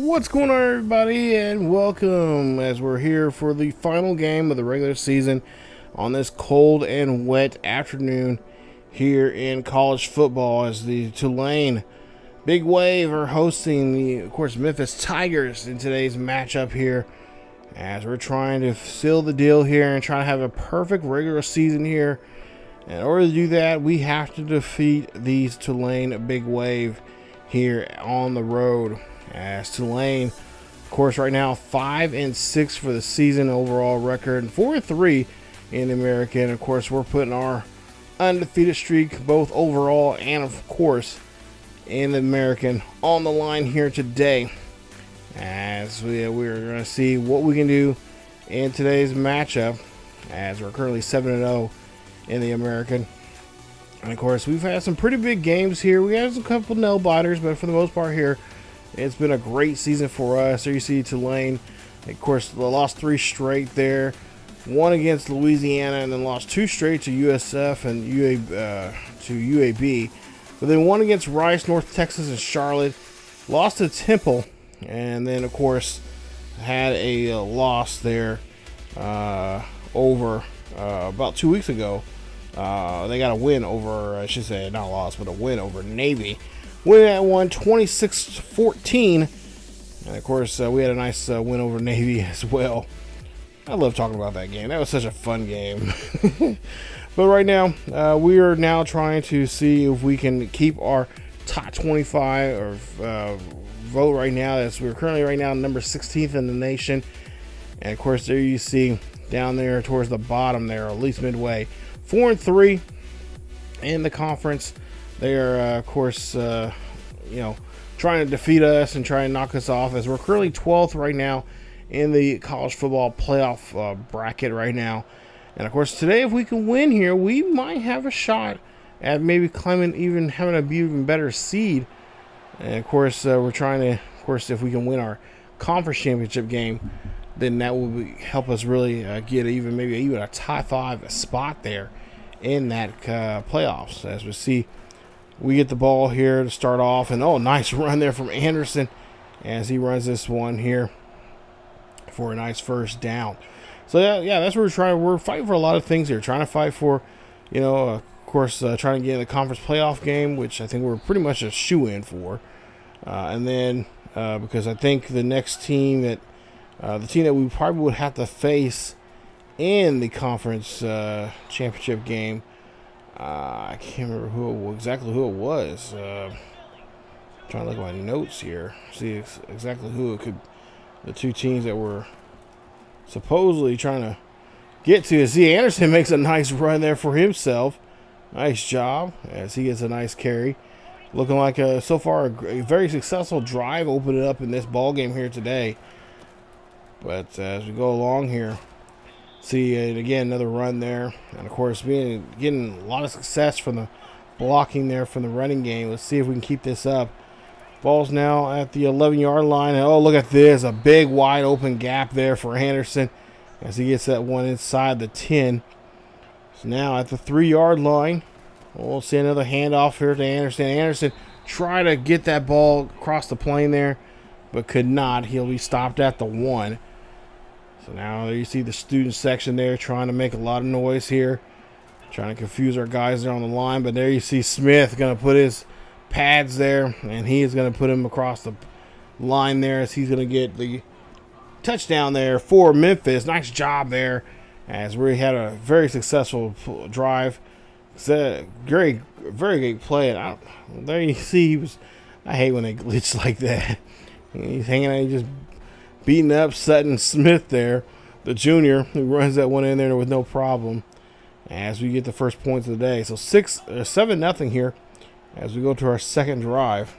What's going on, everybody, and welcome as we're here for the final game of the regular season on this cold and wet afternoon here in college football, as the Tulane Big Wave are hosting the, of course, Memphis Tigers in today's matchup here, as we're trying to seal the deal here and try to have a perfect regular season here. In order to do that, we have to defeat these Tulane Big Wave here on the road. As Tulane, of course, right now 5-6 for the season overall record, and 4-3 in the American. Of course, we're putting our undefeated streak both overall and, of course, in the American on the line here today. As we're going to see what we can do in today's matchup, as we're currently 7-0 in the American. And of course, we've had some pretty big games here. We had a couple nail biters, but for the most part here, it's been a great season for us. There you see Tulane, of course, they lost 3 straight there. One against Louisiana, and then lost 2 straight to USF and UAB. But then one against Rice, North Texas, and Charlotte. Lost to Temple, and then, of course, had a loss there over about 2 weeks ago. They got a win over, I should say, not a loss, but a win over Navy. Win at 26-14. And of course, we had a nice win over Navy as well. I love talking about that game. That was such a fun game. But right now, we are now trying to see if we can keep our top 25 or vote right now. As we're currently right now number 16th in the nation. And of course, there you see down there towards the bottom there, at least midway, 4-3 in the conference. They are, of course, trying to defeat us and try and knock us off, as we're currently 12th right now in the college football playoff bracket right now. And of course, today, if we can win here, we might have a shot at maybe climbing, even having a even better seed. And of course, we're trying to, of course, if we can win our conference championship game, then that will help us really get even a top 5 spot there in that playoffs. As we see, we get the ball here to start off, and nice run there from Anderson as he runs this one here for a nice first down. So yeah, that's what we're trying. We're fighting for a lot of things here. Trying to fight for, of course, trying to get in the conference playoff game, which I think we're pretty much a shoe-in for. And then because I think the next team that the team that we probably would have to face in the conference championship game, I can't remember exactly who it was. Trying to look at my notes here, see exactly who it could. The 2 teams that were supposedly trying to get to. See, Anderson makes a nice run there for himself. Nice job as he gets a nice carry. Looking like so far a very successful drive opening up in this ball game here today. But as we go along here, see, again, another run there. And, of course, getting a lot of success from the blocking there from the running game. Let's see if we can keep this up. Ball's now at the 11-yard line. And, look at this. A big, wide-open gap there for Anderson as he gets that one inside the 10. So now at the 3-yard line, we'll see another handoff here to Anderson. Anderson try to get that ball across the plane there, but could not. He'll be stopped at the 1. So now there you see the student section there trying to make a lot of noise here, trying to confuse our guys there on the line. But there you see Smith going to put his pads there, and he is going to put him across the line there, as he's going to get the touchdown there for Memphis. Nice job there, as we had a very successful drive. It's a very, very good play. And there you see I hate when they glitch like that. He's hanging out, just beating up Sutton Smith there, the junior, who runs that one in there with no problem, as we get the first points of the day. So 7-0 here as we go to our second drive.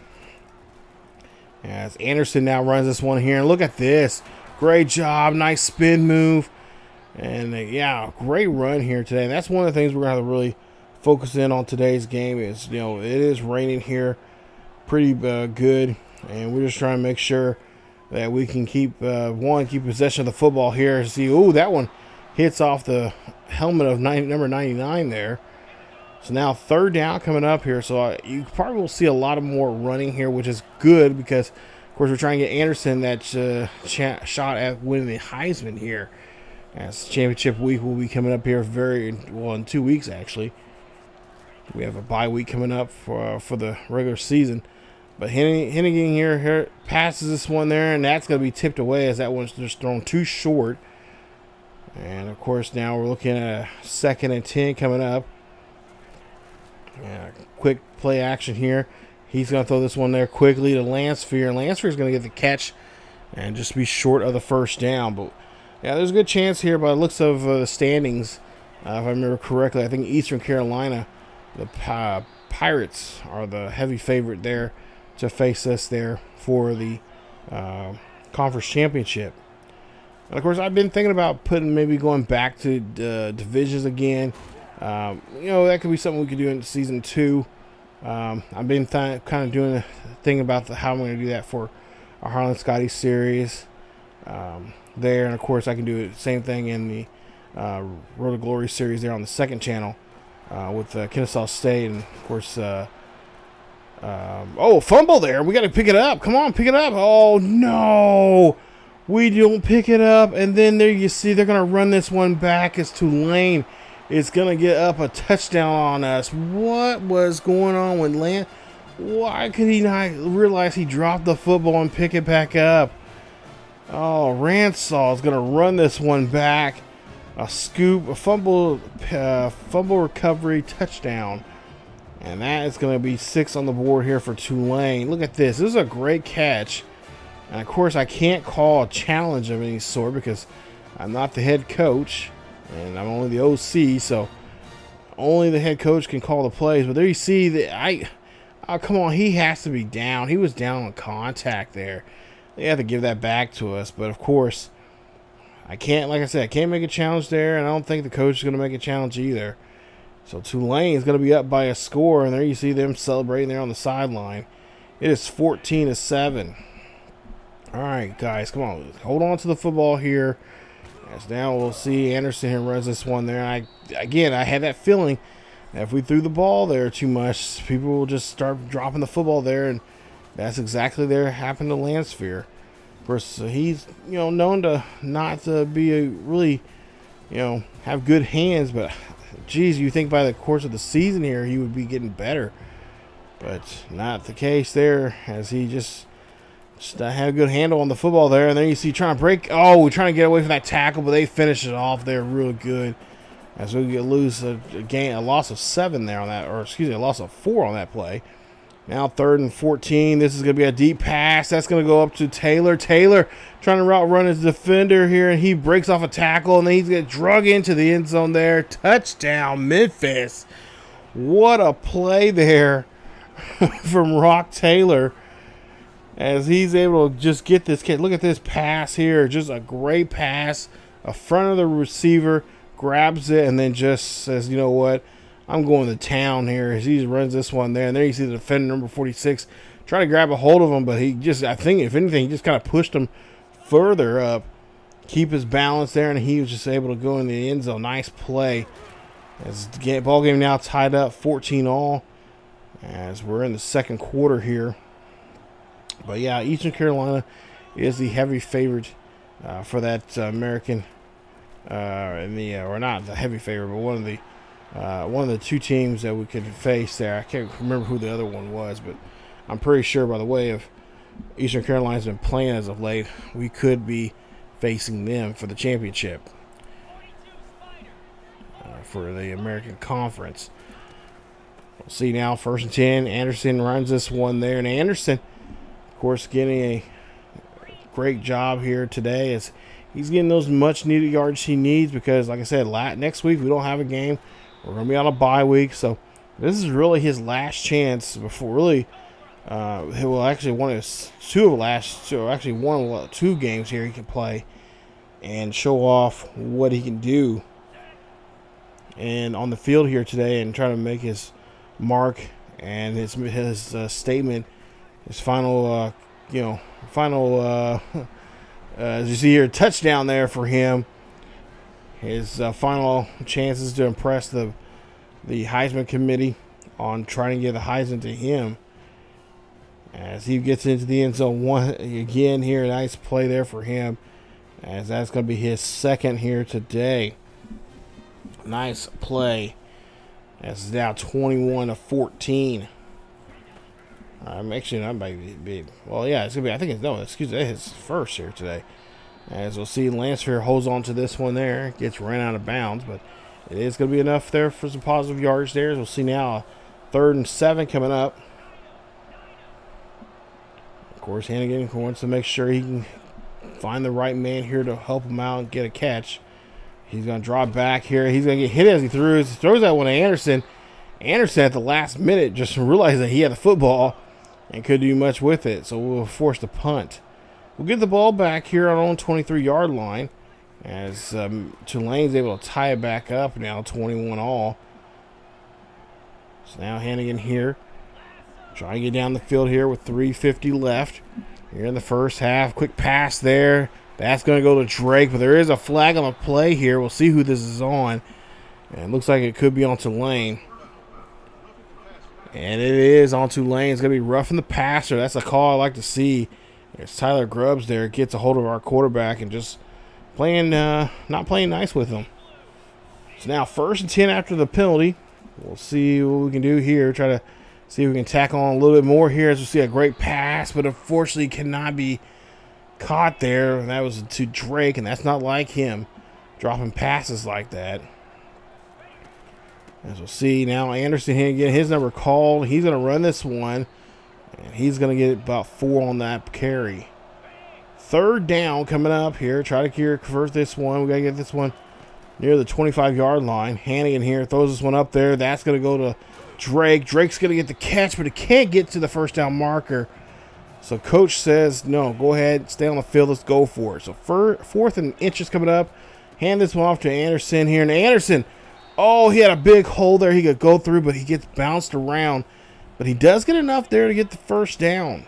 As Anderson now runs this one here. And look at this. Great job. Nice spin move. And, great run here today. And that's one of the things we're going to have to really focus in on today's game is, it is raining here pretty good. And we're just trying to make sure that we can keep possession of the football here. See, that one hits off the helmet of number 99 there. So now 3rd down coming up here. So you probably will see a lot of more running here, which is good because, of course, we're trying to get Anderson that shot at winning the Heisman here. As championship week will be coming up here in 2 weeks actually. We have a bye week coming up for the regular season. But Hennigan here passes this one there, and that's going to be tipped away as that one's just thrown too short. And, of course, now we're looking at a 2nd and 10 coming up. Yeah, quick play action here. He's going to throw this one there quickly to Lansfear. Lansfear's going to get the catch and just be short of the first down. But, yeah, there's a good chance here by the looks of the standings. If I remember correctly, I think Eastern Carolina, the Pirates are the heavy favorite there to face us there for the conference championship. And of course, I've been thinking about maybe going back to divisions again. That could be something we could do in season 2. I've been kind of doing a thing about how I'm going to do that for our Harlan Scotty series there. And of course, I can do the same thing in the Road to Glory series there on the 2nd channel with Kennesaw State. And of course, fumble there. We got to pick it up. Come on, pick it up. Oh, no. We don't pick it up. And then there you see they're going to run this one back as Tulane is going to get up a touchdown on us. What was going on with Land? Why could he not realize he dropped the football and pick it back up? Oh, Ransaw is going to run this one back. A scoop, a fumble recovery, touchdown. And that is going to be 6 on the board here for Tulane. Look at this. This is a great catch. And, of course, I can't call a challenge of any sort because I'm not the head coach. And I'm only the OC, so only the head coach can call the plays. But there you see that come on, he has to be down. He was down on contact there. They have to give that back to us. But, of course, I can't, like I said, I can't make a challenge there. And I don't think the coach is going to make a challenge either. So Tulane is going to be up by a score, and there you see them celebrating there on the sideline. It is 14-7. All right, guys, come on. Hold on to the football here. As now we'll see Anderson here runs this one there. I had that feeling that if we threw the ball there too much, people will just start dropping the football there, and that's exactly there happened to Lansfear. Of course, he's known to not to be a really have good hands, but geez, you think by the course of the season here he would be getting better, but not the case there, as he just had a good handle on the football there. And then you see trying to break. Oh, we're trying to get away from that tackle, but they finish it off there real good. As we lose a loss of 7 there on that, or excuse me, a loss of 4 on that play. Now 3rd and 14. This is going to be a deep pass. That's going to go up to Taylor. Taylor trying to route run his defender here, and he breaks off a tackle, and then he's going to drug into the end zone there. Touchdown, Memphis. What a play there from Rock Taylor, as he's able to just get this kid. Look at this pass here. Just a great pass. A front of the receiver, grabs it, and then just says, you know what, I'm going to town here, as he runs this one there. And there you see the defender, number 46, trying to grab a hold of him, but he just, I think, if anything, he just kind of pushed him further up, keep his balance there, and he was just able to go in the end zone. Nice play. As the ball game now tied up 14-all, as we're in the 2nd quarter here. But yeah, Eastern Carolina is the heavy favorite for that American, or not the heavy favorite, but one of the 2 teams that we could face there. I can't remember who the other one was, but I'm pretty sure by the way of Eastern Carolina's been playing as of late, we could be facing them for the championship for the American Conference. We'll see now, 1st and 10. Anderson runs this one there, and Anderson, of course, getting a great job here today as he's getting those much needed yards he needs, because like I said, next week we don't have a game. We're going to be on a bye week, so this is really his last chance before really he will actually one of 2 games here he can play and show off what he can do and on the field here today, and try to make his mark and his statement, his final as you see here, touchdown there for him. His final chances to impress the Heisman committee on trying to get the Heisman to him. as he gets into the end zone one again here. Nice play there for him, as that's going to be his second here today. Nice play. That's now 21-14. Actually, that might be. Well, yeah, it's gonna be. I think it's no. Excuse me, his first here today. As we'll see, Lancer holds on to this one there, gets ran out of bounds, but it is going to be enough there for some positive yards there. As we'll see now, 3rd and 7 coming up. Of course, Hannigan wants to make sure he can find the right man here to help him out and get a catch. He's going to drop back here. He's going to get hit as he throws that one to Anderson. Anderson at the last minute just realized that he had the football and couldn't do much with it, so we'll force the punt. We'll get the ball back here on our own 23-yard line, as Tulane's able to tie it back up now, 21-all. So now Hannigan here, trying to get down the field here with 3:50 left here in the first half. Quick pass there. That's going to go to Drake, but there is a flag on the play here. We'll see who this is on. And it looks like it could be on Tulane. And it is on Tulane. It's going to be roughing the passer. That's a call I like to see. There's Tyler Grubbs there. Gets a hold of our quarterback and just playing, not playing nice with him. So now 1st and 10 after the penalty. We'll see what we can do here. Try to see if we can tack on a little bit more here, as we see a great pass, but unfortunately cannot be caught there. And that was to Drake, and that's not like him, dropping passes like that. As we'll see now, Anderson here get his number called. He's going to run this one, and he's going to get about 4 on that carry. 3rd down coming up here. Try to convert this one. We got to get this one near the 25-yard line. Hannigan here throws this one up there. That's going to go to Drake. Drake's going to get the catch, but he can't get to the first down marker. So coach says, no, go ahead, stay on the field. Let's go for it. So 4th and inches coming up. Hand this one off to Anderson here. And Anderson, oh, he had a big hole there he could go through, but he gets bounced around. But he does get enough there to get the first down.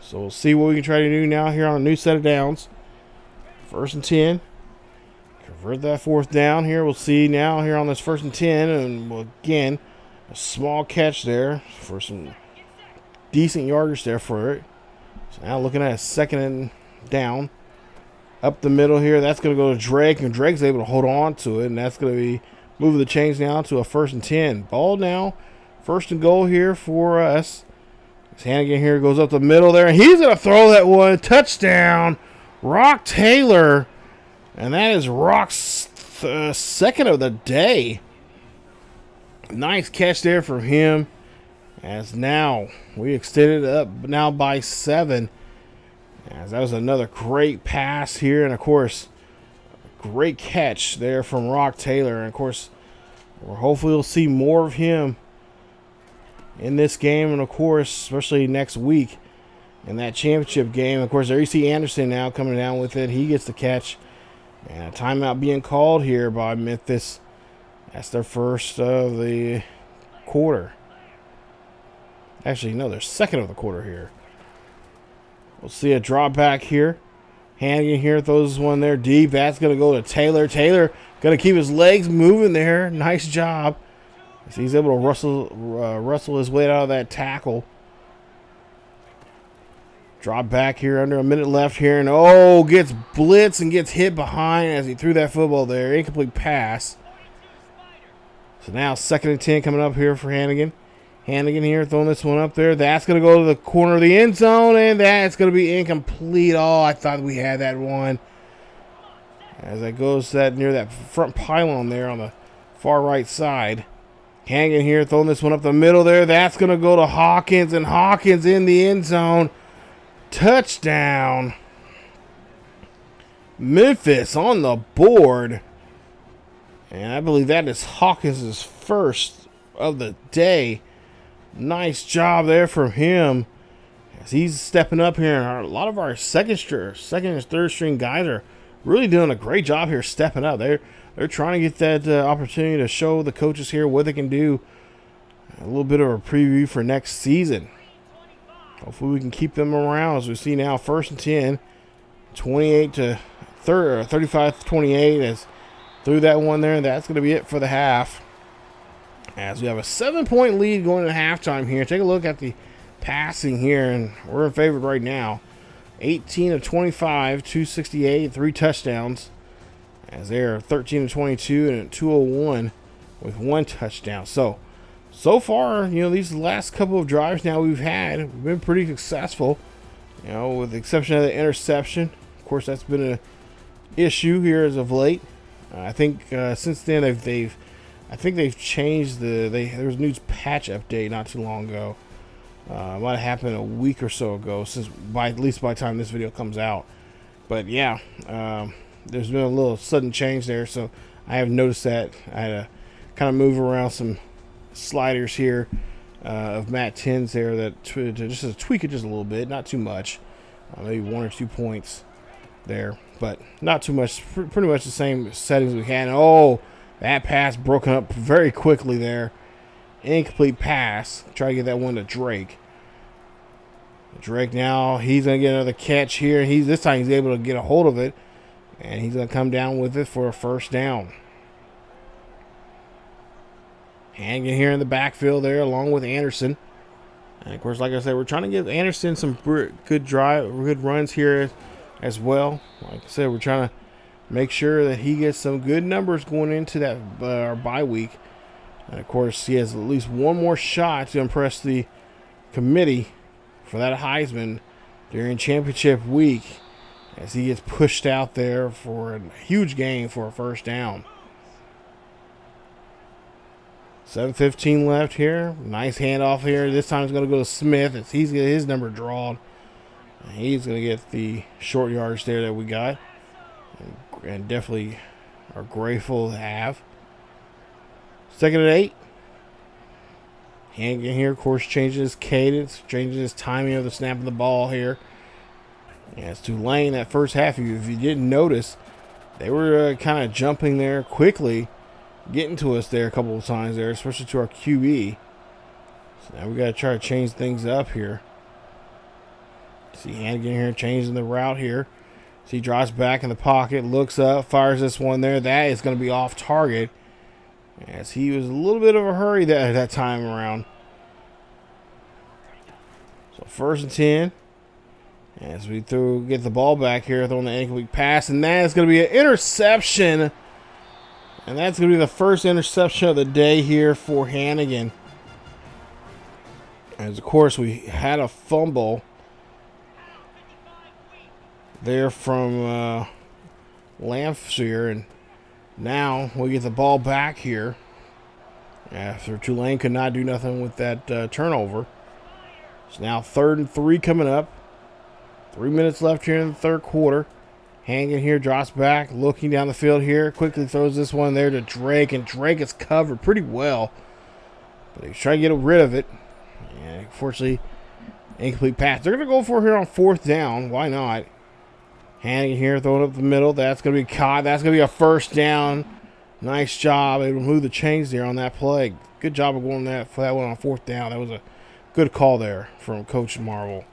So we'll see what we can try to do now here on a new set of downs. 1st and 10. Convert that 4th down here. We'll see now here on this 1st and 10. And we'll, again, a small catch there for some decent yardage there for it. So now looking at a 2nd and down. Up the middle here. That's going to go to Drake. And Drake's able to hold on to it. And that's going to be moving the chains now to a 1st and 10. Ball now. 1st and goal here for us. Hannigan here goes up the middle there. And he's going to throw that one. Touchdown. Rock Taylor. And that is Rock's 2nd of the day. Nice catch there from him. As now we extended it up now by 7. As that was another great pass here. And, of course, great catch there from Rock Taylor. And, of course, hopefully we'll see more of him in this game. And, of course, especially next week in that championship game. Of course, there you see Anderson now coming down with it. He gets the catch. And a timeout being called here by Memphis. That's their first of the quarter. Actually, no, their 2nd of the quarter here. We'll see a drop back here. Hannigan here throws one there deep. That's going to go to Taylor. Taylor going to keep his legs moving there. Nice job. So he's able to wrestle his way out of that tackle. Drop back here under a minute left here. And, oh, gets blitzed and gets hit behind as he threw that football there. Incomplete pass. So now 2nd and 10 coming up here for Hannigan. Hannigan here throwing this one up there. That's going to go to the corner of the end zone. And that's going to be incomplete. Oh, I thought we had that one. As it goes that near that front pylon there on the far right side. Hannigan here throwing this one up the middle there. That's going to go to Hawkins. And Hawkins in the end zone. Touchdown. Memphis on the board. And I believe that is Hawkins' first of the day. Nice job there from him. As he's stepping up here. And a lot of our second and 3rd string guys are really doing a great job here stepping up. They're trying to get that opportunity to show the coaches here what they can do. A little bit of a preview for next season. Hopefully we can keep them around. As we see now, 1st and 10, 35-28. As threw that one there, and that's going to be it for the half. As we have a 7-point lead going into halftime here. Take a look at the passing here, and we're in favor right now. 18 of 25, 268, 3 touchdowns. As they're 13 of 22 and 201 with 1 touchdown. So far, these last couple of drives now we've been pretty successful. With the exception of the interception. Of course, that's been an issue here as of late. I think since then they've changed there was a new patch update not too long ago. Might have happened a week or so ago, at least by the time this video comes out. But yeah, there's been a little sudden change there, so I have noticed that. I had to kind of move around some sliders here of Mat 10s there that just to tweak it just a little bit, not too much, maybe 1 or 2 points there, but not too much. Pretty much the same settings we had. Oh, that pass broken up very quickly there. Incomplete pass. Try to get that one to Drake. Drake now, he's going to get another catch here. This time he's able to get a hold of it, and he's going to come down with it for a first down. Hanging here in the backfield there along with Anderson. And of course, like I said, we're trying to give Anderson some good runs here as well. Like I said, we're trying to make sure that he gets some good numbers going into that our bye week. And of course, he has at least one more shot to impress the committee for that Heisman during championship week, as he gets pushed out there for a huge gain for a first down. 7:15 left here. Nice handoff here. This time it's going to go to Smith as he's got his number drawn. And he's going to get the short yards there that we got. And definitely are grateful to have. 2nd and 8. Hanging here, of course, changing his cadence, changing his timing of the snap of the ball here. Yeah, it's Tulane that first half. If you didn't notice, they were kind of jumping there quickly, getting to us there a couple of times there, especially to our QB. So now we got to try to change things up here. See Hannigan here changing the route here. So he drops back in the pocket, looks up, fires this one there. That is going to be off target, as he was a little bit of a hurry that time around. So 1st and 10. As we get the ball back here, throwing the incomplete pass, and that is going to be an interception. And that's going to be the first interception of the day here for Hannigan. As, of course, we had a fumble there from Lamphere, and now we get the ball back here after Tulane could not do nothing with that turnover. So now 3rd and 3 coming up. 3 minutes left here in the 3rd quarter. Hanging here, drops back, looking down the field here. Quickly throws this one there to Drake, and Drake is covered pretty well. But he's trying to get rid of it. And unfortunately, incomplete pass. They're going to go for it here on 4th down. Why not? Hannigan here, throwing up the middle. That's going to be caught. That's going to be a first down. Nice job. Able to move the chains there on that play. Good job of going for that one on 4th down. That was a good call there from Coach Marvel.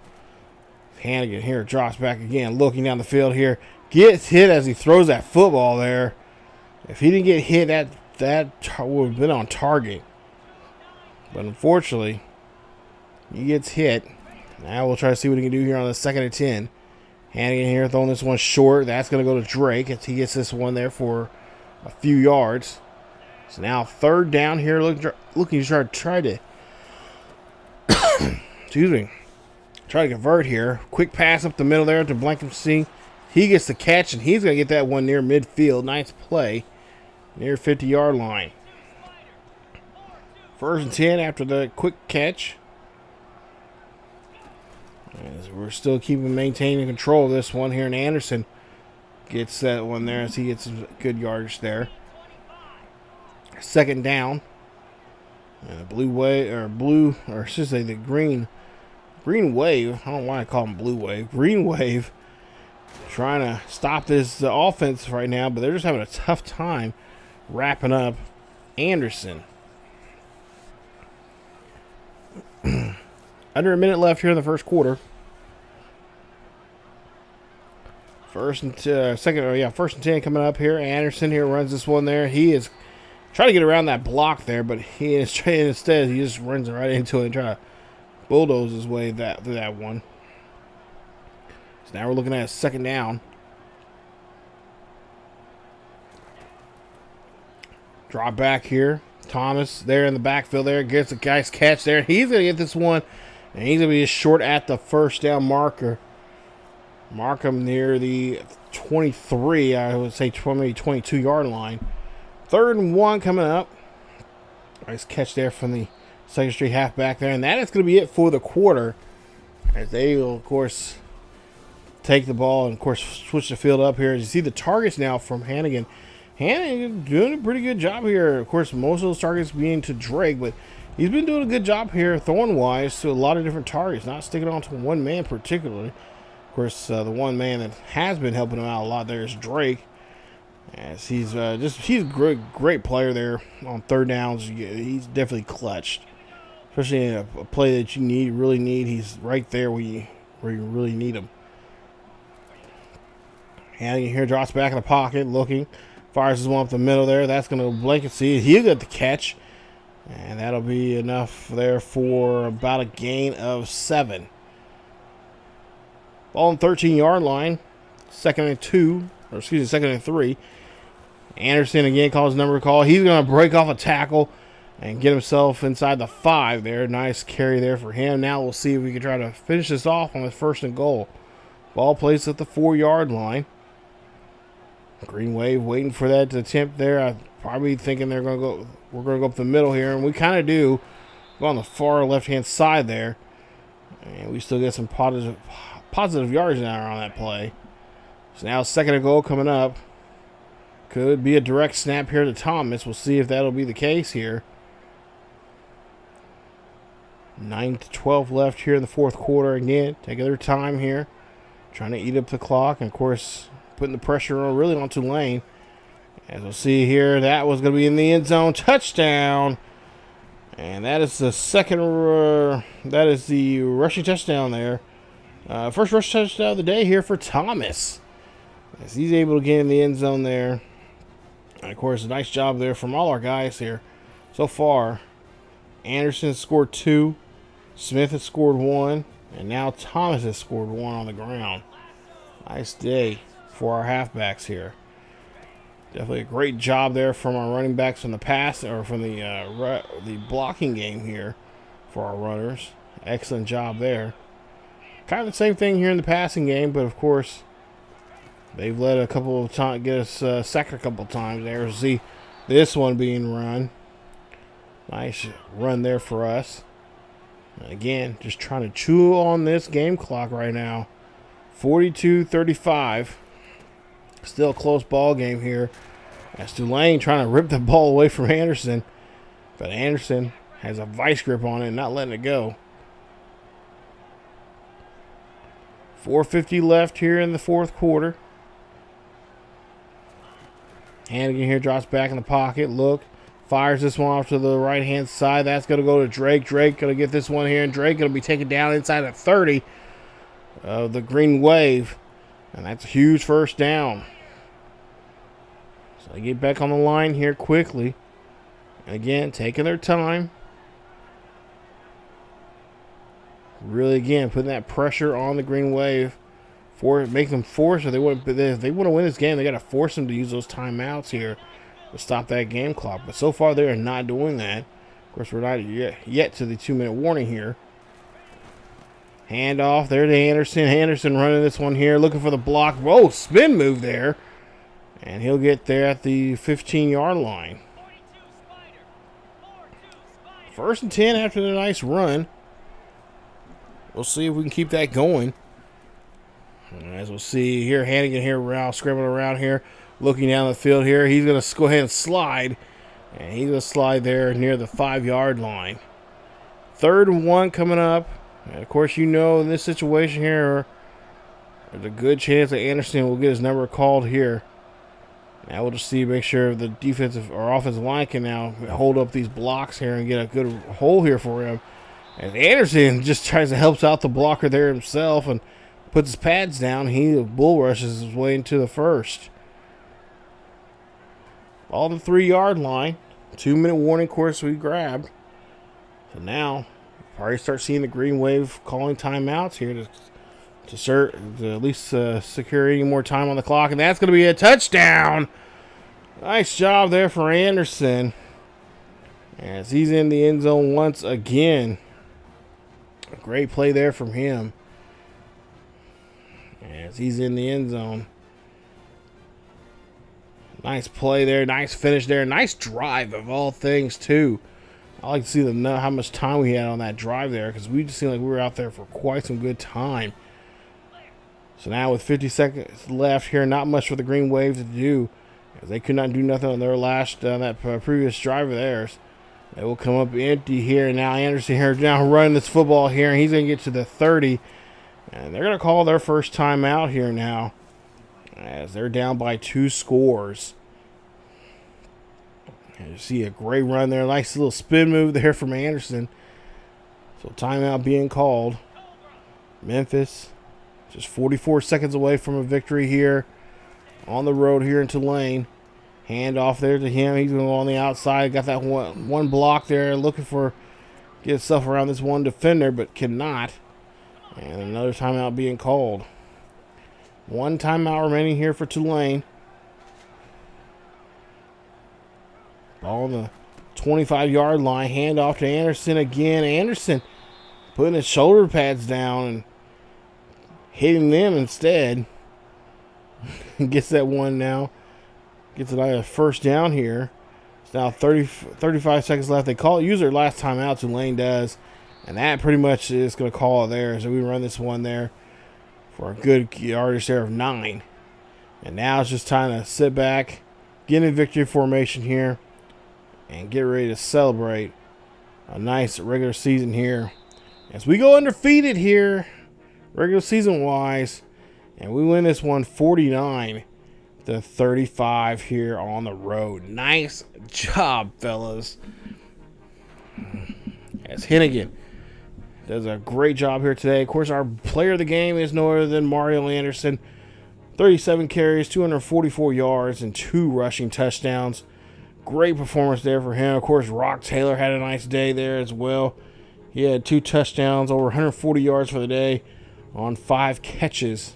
Hannigan here drops back again, looking down the field here. Gets hit as he throws that football there. If he didn't get hit, that would have been on target. But unfortunately, he gets hit. Now we'll try to see what he can do here on the 2nd and 10. Hannigan here throwing this one short. That's going to go to Drake as he gets this one there for a few yards. So now 3rd down here. Looking to try to excuse me. Try to convert here. Quick pass up the middle there to Blankenstein. He gets the catch, and he's going to get that one near midfield. Nice play. Near 50-yard line. 1st and 10 after the quick catch. As we're still maintaining control of this one here, and Anderson gets that one there as he gets some good yardage there. 2nd down. And the Green Wave. I don't know why I call them Blue Wave. Green Wave trying to stop this offense right now, but they're just having a tough time wrapping up Anderson. Under a minute left here in the 1st quarter. 1st and 10 coming up here. Anderson here runs this one there. He is trying to get around that block there, but instead he just runs right into it and try to bulldoze his way through that one. So now we're looking at a second down. Drop back here. Thomas there in the backfield there. Gets a guy's catch there. He's going to get this one. And he's going to be just short at the first down marker. Mark him near the 23, I would say 22 yard line. 3rd and 1 coming up. Nice catch there from the second straight halfback there. And that is going to be it for the quarter. As they will, of course, take the ball and, of course, switch the field up here. As you see the targets now from Hannigan. Hannigan doing a pretty good job here. Of course, most of those targets being to Drake, but he's been doing a good job here, throwing-wise, to a lot of different targets, not sticking on to one man particularly. Of course, the one man that has been helping him out a lot there is Drake. As he's a great player there on 3rd downs. He's definitely clutched, especially in a play that you really need. He's right there where you really need him. Hannigan here drops back in the pocket, looking. Fires his one up the middle there. That's going to blanket see. He'll get the catch. And that'll be enough there for about a gain of 7. Ball on 13-yard line. 2nd and 3. Anderson again calls number call. He's going to break off a tackle and get himself inside the 5 there. Nice carry there for him. Now we'll see if we can try to finish this off on the 1st and goal. Ball placed at the 4-yard line. Green Wave waiting for that attempt there. I'm probably thinking we're going to go up the middle here, and we kind of do. Go on the far left-hand side there. And we still get some positive yards now on that play. So now 2nd and goal coming up. Could be a direct snap here to Thomas. We'll see if that'll be the case here. 9-12 left here in the 4th quarter. Again, taking their time here. Trying to eat up the clock. And, of course, putting the pressure on Tulane. As we'll see here, that was going to be in the end zone. Touchdown. And that is the that is the rushing touchdown there. First rush touchdown of the day here for Thomas. As he's able to get in the end zone there. And, of course, a nice job there from all our guys here so far. Anderson scored 2. Smith has scored 1. And now Thomas has scored 1 on the ground. Nice day for our halfbacks here. Definitely a great job there from our running backs from the pass, or from the blocking game here for our runners. Excellent job there. Kind of the same thing here in the passing game, but of course they've led a couple of times, get us sacked a couple of times there. See this one being run. Nice run there for us. And again, just trying to chew on this game clock right now. 42-35. Still a close ball game here. As Tulane trying to rip the ball away from Anderson. But Anderson has a vice grip on it and not letting it go. 4:50 left here in the 4th quarter. Hannigan here drops back in the pocket. Look. Fires this one off to the right-hand side. That's going to go to Drake. Drake going to get this one here. And Drake going to be taken down inside at 30 of the Green Wave. And that's a huge first down. So they get back on the line here quickly. Again, taking their time. Really, again, putting that pressure on the Green Wave. Make them force, or if they want to win this game, they got to force them to use those timeouts here to stop that game clock. But so far, they are not doing that. Of course, we're not yet to the 2-minute warning here. Handoff there to Anderson. Anderson running this one here, looking for the block. Whoa, spin move there. And he'll get there at the 15-yard line. 1st and 10 after the nice run. We'll see if we can keep that going. And as we'll see here, Hannigan here scrambling around here, looking down the field here. He's going to go ahead and slide. And he's going to slide there near the 5-yard line. 3rd and 1 coming up. And of course, you know, in this situation here, there's a good chance that Anderson will get his number called here. Now we'll just see, make sure the defensive or offensive line can now hold up these blocks here and get a good hole here for him. And Anderson just tries to help out the blocker there himself and puts his pads down. He bull rushes his way into the 1st. All the 3-yard line. 2-minute warning, of course, we grabbed. So now probably start seeing the Green Wave calling timeouts here to at least secure any more time on the clock, and that's going to be a touchdown. Nice job there for Anderson, as he's in the end zone once again. A great play there from him, as he's in the end zone. Nice play there, nice finish there, nice drive of all things too. I like to see how much time we had on that drive there, because we just seemed like we were out there for quite some good time. So now with 50 seconds left here, not much for the Green Wave to do, as they could not do nothing on their last that previous drive of theirs. They will come up empty here. Now Anderson here now running this football here, and he's going to get to the 30. And they're going to call their first timeout here now, as they're down by 2 scores. And you see a great run there. Nice little spin move there from Anderson. So timeout being called. Memphis just 44 seconds away from a victory here on the road here in Tulane. Hand off there to him. He's going to go on the outside. Got that one block there. Looking for get himself around this one defender, but cannot. And another timeout being called. 1 timeout remaining here for Tulane. Ball on the 25-yard line. Hand off to Anderson again. Anderson putting his shoulder pads down and hitting them instead. Gets that one now. Gets a first down here. It's now 35 seconds left. They use their last timeout. Tulane does. And that pretty much is going to call it there. So we run this one there for a good yardage there of 9. And now it's just time to sit back, get in victory formation here, and get ready to celebrate a nice regular season here. As we go undefeated here, regular season wise, and we win this one 49-35 here on the road. Nice job, fellas. As Hennigan does a great job here today. Of course, our player of the game is no other than Mario Anderson. 37 carries, 244 yards, and 2 rushing touchdowns. Great performance there for him. Of course, Rock Taylor had a nice day there as well. He had 2 touchdowns, over 140 yards for the day on 5 catches.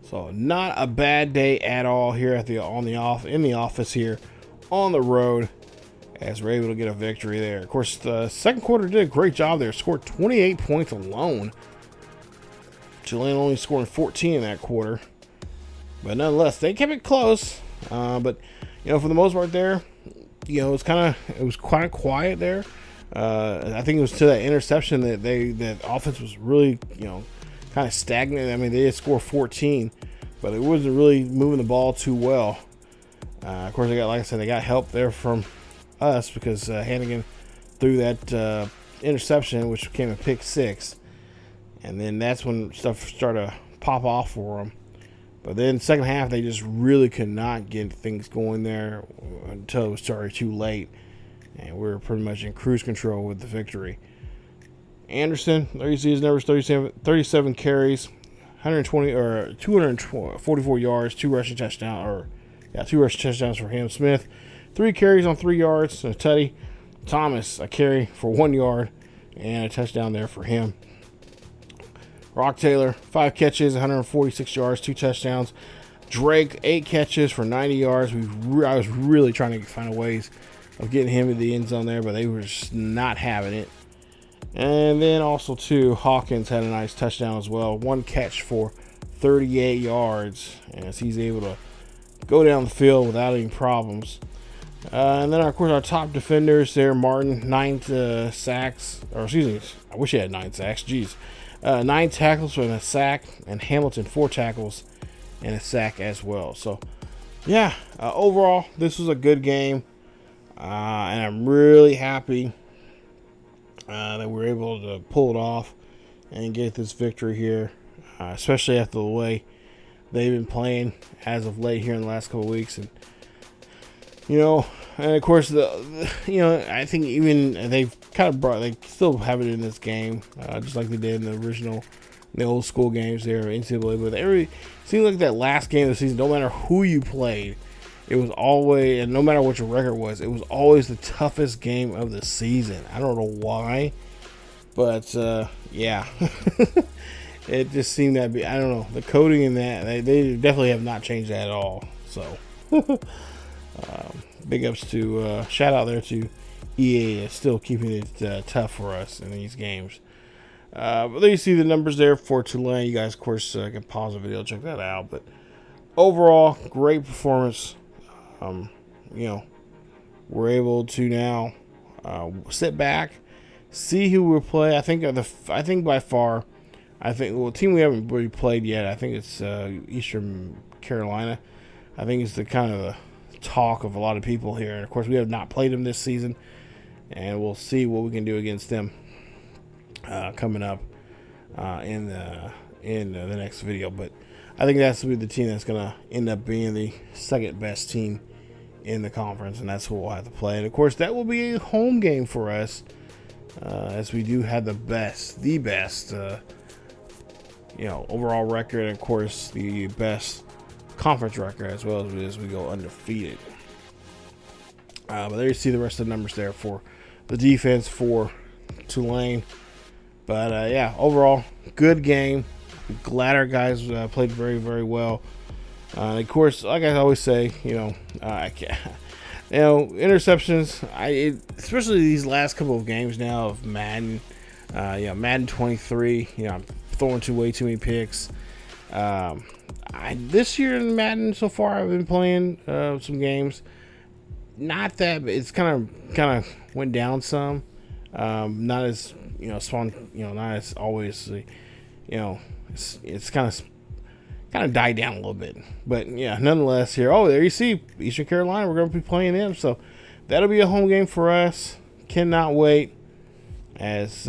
So not a bad day at all here in the office here on the road, as we're able to get a victory there. Of course, the second quarter did a great job there. Scored 28 points alone. Tulane only scoring 14 in that quarter, but nonetheless, they kept it close. But for the most part there, it was kind of quiet there. I think it was to that interception that offense was really kind of stagnant. I mean, they did score 14, but it wasn't really moving the ball too well. Of course, they got help there from us, because Hannigan threw that interception, which became a pick 6, and then that's when stuff started to pop off for them. But then second half, they just really could not get things going there until it was started too late, and we were pretty much in cruise control with the victory. Anderson, there you see his numbers: 37 carries, 244 yards, 2 rushing touchdowns, 2 rushing touchdowns for him. Smith, 3 carries on 3 yards, and a tutty. Thomas, a carry for 1 yard and a touchdown there for him. Rock Taylor, 5 catches, 146 yards, 2 touchdowns. Drake, 8 catches for 90 yards. I was really trying to find ways of getting him in the end zone there, but they were just not having it. And then also, too, Hawkins had a nice touchdown as well. 1 catch for 38 yards, as he's able to go down the field without any problems. And then, of course, our top defenders there, Martin, 9 sacks. Or, excuse me, I wish he had 9 sacks. Jeez. 9 tackles and a sack. And Hamilton, 4 tackles and a sack as well. So, yeah, overall, this was a good game. And I'm really happy that we were able to pull it off and get this victory here, especially after the way they've been playing as of late here in the last couple of weeks. And and of course I think even they've kind of they still have it in this game, just like they did in the old school games there, NCAA. But seemed like that last game of the season, no matter who you played, it was always, and no matter what your record was, it was always the toughest game of the season. I don't know why, but yeah. It just seemed that be, I don't know, the coding in that, they definitely have not changed that at all. So big ups to shout out there to EA, still keeping it tough for us in these games. But there you see the numbers there for Tulane. You guys, of course, can pause the video, check that out. But overall, great performance. You know, we're able to now sit back, see who we'll play. I think by far, the team we haven't really played yet, I think it's Eastern Carolina. I think it's the kind of the talk of a lot of people here. And of course, we have not played them this season, and we'll see what we can do against them coming up in the next video. But I think that's the team that's going to end up being the second best team in the conference, and that's who we'll have to play. And of course, that will be a home game for us, as we do have the best overall record, and of course the best conference record as well, as we go undefeated. But there you see the rest of the numbers there for the defense for Tulane. But yeah, overall good game. Glad our guys played very, very well. Of course, like I always say, interceptions. Especially these last couple of games now of Madden. Madden 23. I'm throwing way too many picks. This year in Madden so far, I've been playing some games. Not that it's kind of went down some. Not as not as always. It's kind of died down a little bit. But yeah, nonetheless here. Oh, there you see Eastern Carolina. We're going to be playing them, so that'll be a home game for us. Cannot wait, as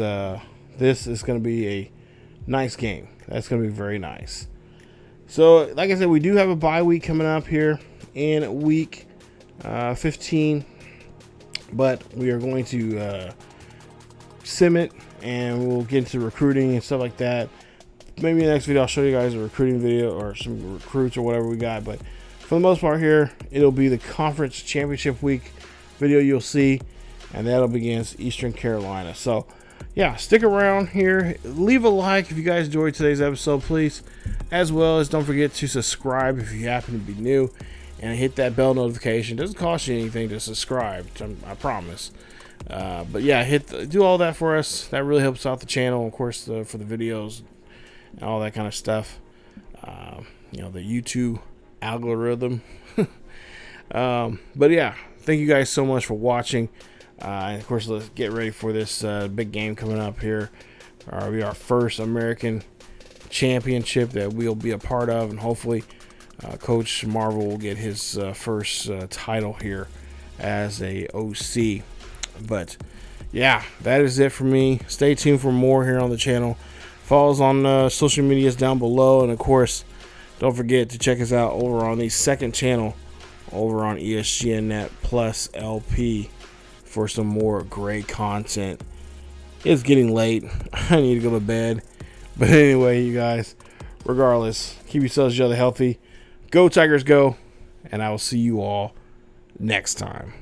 this is going to be a nice game. That's going to be very nice. So, like I said, we do have a bye week coming up here in week 15, but we are going to sim it, and we'll get into recruiting and stuff like that. Maybe in the next video I'll show you guys a recruiting video or some recruits or whatever we got, but for the most part here, it'll be the conference championship week video you'll see, and that'll be against Eastern Carolina. So yeah, stick around here. Leave a like if you guys enjoyed today's episode, please. As well as don't forget to subscribe if you happen to be new, and hit that bell notification. It doesn't cost you anything to subscribe, I promise. But yeah, do all that for us. That really helps out the channel, of course, for the videos and all that kind of stuff. The YouTube algorithm. But yeah, thank you guys so much for watching. And of course, let's get ready for this big game coming up here. It'll be our first American championship that we'll be a part of, and hopefully Coach Marvel will get his first title here as a OC. But yeah, that is it for me. Stay tuned for more here on the channel. Follow us on social medias down below, and of course, don't forget to check us out over on the second channel over on ESGNet plus LP for some more great content. It's getting late. I need to go to bed. But anyway, you guys, regardless, keep yourselves healthy. Go Tigers, go. And I will see you all next time.